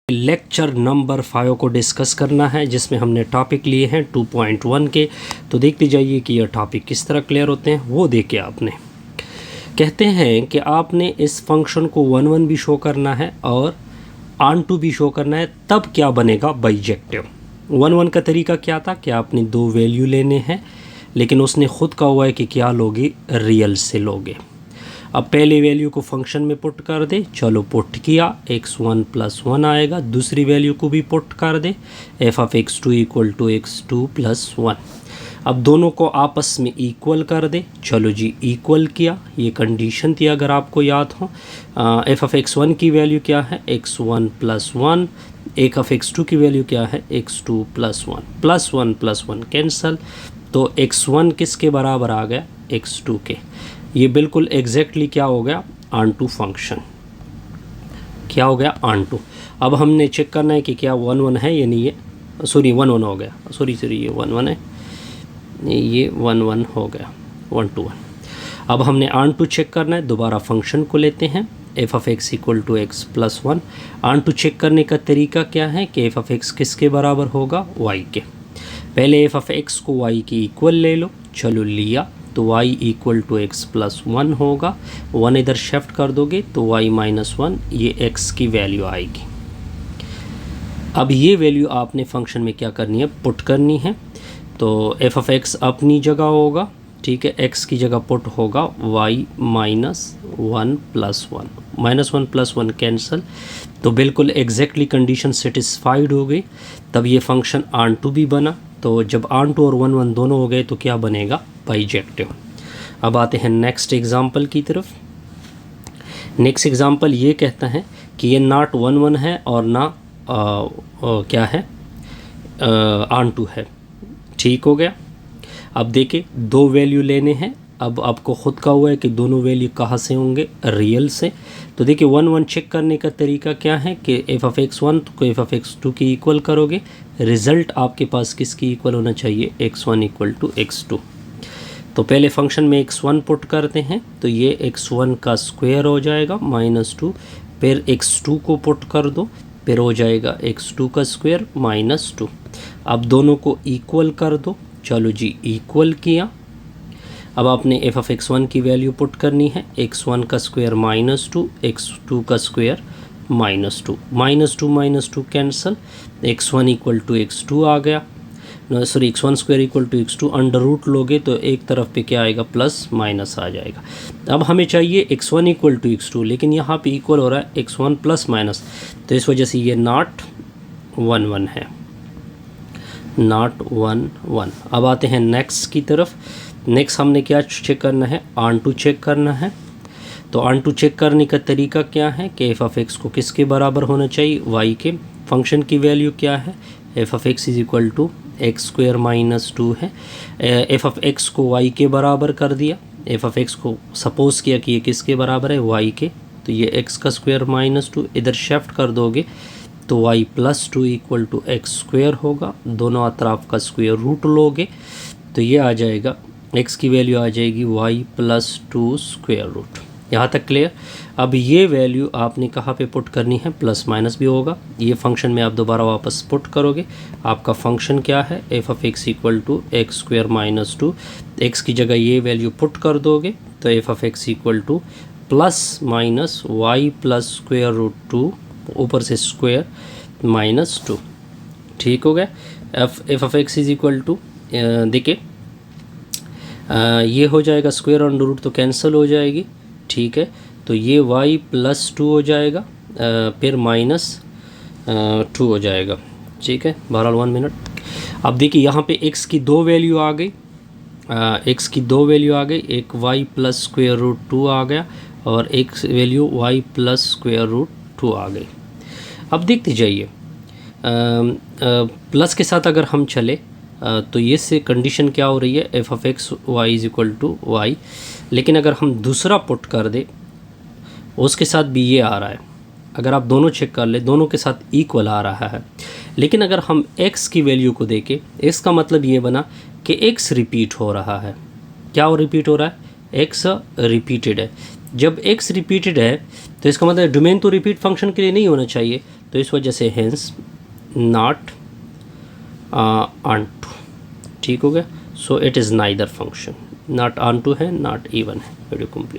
Lecture number 5 को discuss करना है, जिसमें हमने टॉपिक लिए हैं 2.1 के। तो देखते जाइए कि यह टॉपिक किस तरह क्लियर होते हैं। वो देखे आपने कहते हैं कि आपने इस फंक्शन को 1 भी शो करना है और ऑन टू भी शो करना है, तब क्या बनेगा बाइजेक्टिव। 1 का तरीका क्या था कि आपने दो वैल्यू लेने हैं, लेकिन उसने खुद कहा हुआ है कि क्या लोगे, रियल से लोगे। अब पहले वैल्यू को फंक्शन में पुट कर दे, चलो पुट किया, x1 + 1 आएगा। दूसरी वैल्यू को भी पुट कर दे, f(x2) = x2 + 1। अब दोनों को आपस में इक्वल कर दे, चलो जी इक्वल किया। ये कंडीशन थी अगर आपको याद हो। f(x1) की वैल्यू क्या है, x1 + 1। f(x2) की वैल्यू क्या है, x2 + 1। +1 + 1 कैंसल, तो x1 किसके बराबर आ गया, x2 के। ये बिल्कुल एग्जैक्टली क्या हो गया, ऑन टू फंक्शन। क्या हो गया, ऑन टू। अब हमने चेक करना है कि क्या 1 है या नहीं। ये सॉरी 1 हो गया, सॉरी ये 1 है, ये 1 हो गया, 1 to 1। अब हमने ऑन टू चेक करना है, दोबारा फंक्शन को लेते हैं, f(x) = x + 1। On to check करने का तरीका क्या है कि f(x) किसके बराबर होगा, y के। पहले f(x) को y के इक्वल ले लो, चलो लिया, तो y = x + 1 होगा। 1 इधर शिफ्ट कर दोगे तो y - 1, ये x की वैल्यू आएगी। अब ये वैल्यू आपने फंक्शन में क्या करनी है, पुट करनी है। तो f(x) अपनी जगह होगा, ठीक है, x की जगह पुट होगा y - 1 + 1। -1 + 1 कैंसल, तो बिल्कुल एग्जैक्टली कंडीशन सेटिस्फाइड हो गई। तब ये फंक्शन ऑन टू भी बना। तो जब ऑन टू और 1 दोनों हो गए तो क्या बनेगा, बाइजेक्टिव। अब आते हैं नेक्स्ट एग्जांपल की तरफ। नेक्स्ट एग्जांपल ये कहता है कि ये नॉट 1 है और ना क्या है, ऑन टू है। ठीक हो गया। अब देखिए दो वैल्यू लेने हैं। अब आपको खुद का हुआ है कि दोनों वैल्यू कहाँ से होंगे, रियल से। तो देखिए 1 चेक करने का तरीका क्या है कि f(x1) को f(x2) की इक्वल करोगे, रिज़ल्ट आपके पास किसकी इक्वल होना चाहिए, x1 = x2। तो पहले फंक्शन में x1 पुट करते हैं, तो ये x1 का स्क्वायर हो जाएगा -2। फिर x2 को पुट कर दो, फिर हो जाएगा x2 का स्क्वायर -2। अब दोनों को इक्वल कर दो, चलो जी इक्वल किया। अब आपने f(x1) की वैल्यू पुट करनी है, x1 का स्क्वायर -2, x2 का स्क्वायर -2। -2 कैंसल, x1 = x2 आ गया। Sorry x1² = x2। Under root लोगे तो एक तरफ पे क्या आएगा, प्लस माइनस आ जाएगा। अब हमें चाहिए x1 = x2, लेकिन यहाँ पे इक्वल हो रहा है x1 प्लस माइनस, तो इस वजह से ये नॉट 1 है, नॉट 1। अब आते हैं नेक्स्ट की तरफ। नेक्स्ट हमने क्या चेक करना है, ऑन टू चेक करना है। तो ऑन टू चेक करने का तरीका क्या है कि f(x) को किसके बराबर होना चाहिए, y के। फंक्शन की वैल्यू क्या है, f(x) = x² - 2 है। f(x) को y के बराबर कर दिया। f(x) को सपोज किया कि ये किसके बराबर है, y के। तो ये x का स्क्वायर -2 इधर शिफ्ट कर दोगे तो y + 2 = x² होगा। दोनों अतराफ का स्क्वायर रूट लोगे तो ये आ जाएगा, x की वैल्यू आ जाएगी y + 2 स्क्वायर रूट। यहाँ तक क्लियर। अब ये वैल्यू आपने कहाँ पे पुट करनी है, प्लस माइनस भी होगा। ये फंक्शन में आप दोबारा वापस पुट करोगे, आपका फंक्शन क्या है, f(x) = x² - 2। x की जगह ये वैल्यू पुट कर दोगे तो f(x) = ±y + √2, ऊपर से स्क्वायर -2। ठीक हो गया। f(x) = देखिए ये हो जाएगा, स्क्वायर अंडर रूट तो कैंसिल हो जाएगी, ठीक है। तो ये y + 2 हो जाएगा, फिर -2 हो जाएगा, ठीक है। बहरहाल 1 मिनट। अब देखिए यहाँ पे x की दो वैल्यू आ गई, एक y + √2 आ गया और एक वैल्यू y + √2 आ गई। अब देखते जाइए, प्लस के साथ अगर हम चले तो ये से कंडीशन क्या हो रही है, f(x) y = y। लेकिन अगर हम दूसरा पुट कर दे, उसके साथ भी ये आ रहा है। अगर आप दोनों चेक कर ले, दोनों के साथ इक्वल आ रहा है। लेकिन अगर हम x की वैल्यू को देखें, इसका मतलब ये बना कि x रिपीट हो रहा है। क्या रिपीट हो रहा है, x रिपीटेड है। जब x रिपीटेड है तो इसका मतलब डोमेन तो रिपीट फंक्शन के लिए नहीं होना चाहिए। तो इस वजह से हेंस नॉट ऑन टू, ठीक हो गया। So it is neither function, not onto है, नॉट इवन है। Video complete.